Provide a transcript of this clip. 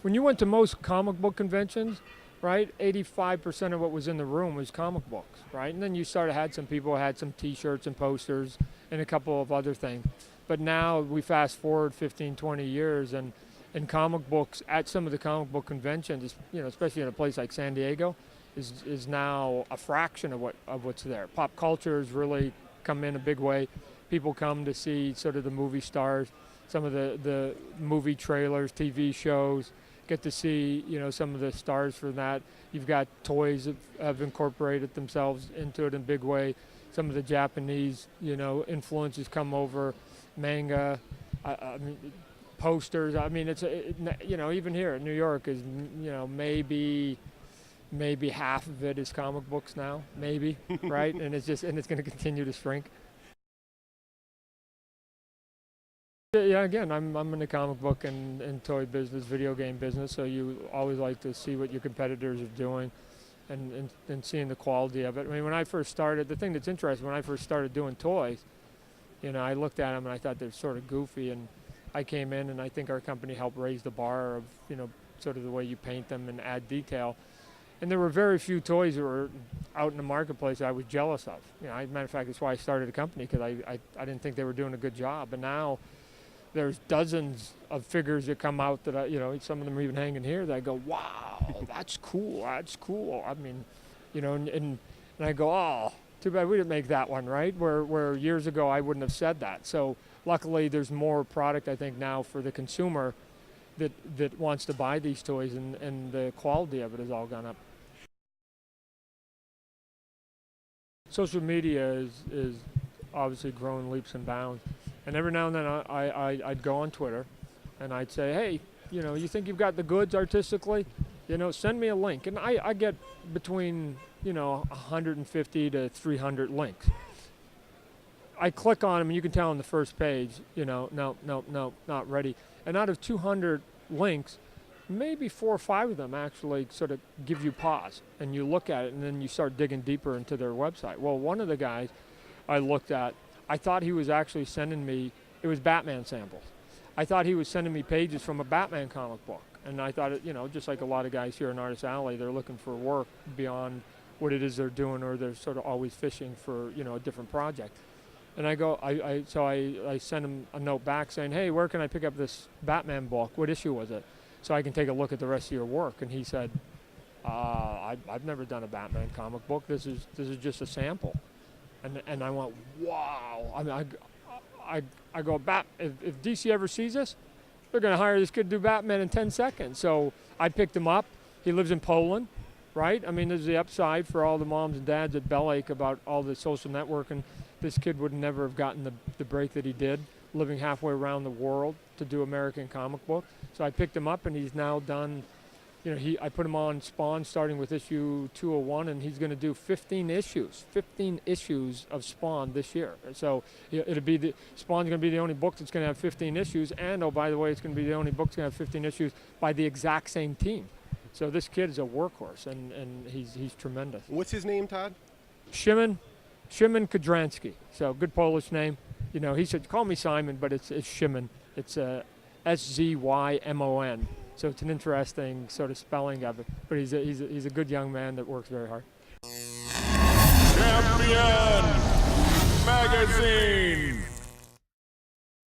when you went to most comic book conventions, right, 85% of what was in the room was comic books, right? And then you had some people had some T-shirts and posters and a couple of other things. But now we fast forward 15, 20 years, and comic books at some of the comic book conventions, especially in a place like San Diego, is now a fraction of what's there. Pop culture has really come in a big way. People come to see sort of the movie stars, some of the movie trailers, TV shows, get to see some of the stars for that. You've got toys that have incorporated themselves into it in a big way. Some of the Japanese influences come over, manga, I mean, posters. I mean, even here in New York is maybe half of it is comic books now, maybe, right? And it's going to continue to shrink. Yeah, again, I'm in the comic book and toy business, video game business, so you always like to see what your competitors are doing and seeing the quality of it. I mean, when I first started, the thing that's interesting, when I first started doing toys, I looked at them and I thought they're sort of goofy, and I came in and I think our company helped raise the bar of, sort of the way you paint them and add detail. And there were very few toys that were out in the marketplace that I was jealous of. As a matter of fact, that's why I started a company, because I didn't think they were doing a good job. And now there's dozens of figures that come out that some of them are even hanging here that I go, wow, that's cool. I mean, and I go, oh, too bad we didn't make that one, right? Where years ago I wouldn't have said that. So luckily there's more product, I think, now for the consumer that wants to buy these toys, and the quality of it has all gone up. Social media is obviously growing leaps and bounds. And every now and then I'd go on Twitter and I'd say, hey, you think you've got the goods artistically? Send me a link. And I get between, 150 to 300 links. I click on them and you can tell on the first page, no, not ready. And out of 200 links, maybe 4 or 5 of them actually sort of give you pause. And you look at it and then you start digging deeper into their website. Well, one of the guys I looked at, I thought he was actually sending me, it was Batman samples. I thought he was sending me pages from a Batman comic book. And I thought, just like a lot of guys here in Artist Alley, they're looking for work beyond what it is they're doing, or they're sort of always fishing for, a different project. And so I sent him a note back saying, hey, where can I pick up this Batman book? What issue was it? So I can take a look at the rest of your work. And he said, I've never done a Batman comic book. This is just a sample. And I went, wow. I mean, I go, if DC ever sees this, they're going to hire this kid to do Batman in 10 seconds. So I picked him up. He lives in Poland, right? I mean, there's the upside for all the moms and dads at Bellake about all the social networking. This kid would never have gotten the break that he did, living halfway around the world to do American comic book. So I picked him up, and he's now done, I put him on Spawn starting with issue 201, and he's going to do 15 issues of Spawn this year. So Spawn's going to be the only book that's going to have 15 issues, and oh, by the way, it's going to be the only book that's going to have 15 issues by the exact same team. So this kid is a workhorse, and he's tremendous. What's his name, Todd? Szymon Kudranski. So good Polish name. He said, call me Simon, but it's Szymon. It's Szymon. So it's an interesting sort of spelling of it. But he's a good young man that works very hard. Champion Magazine.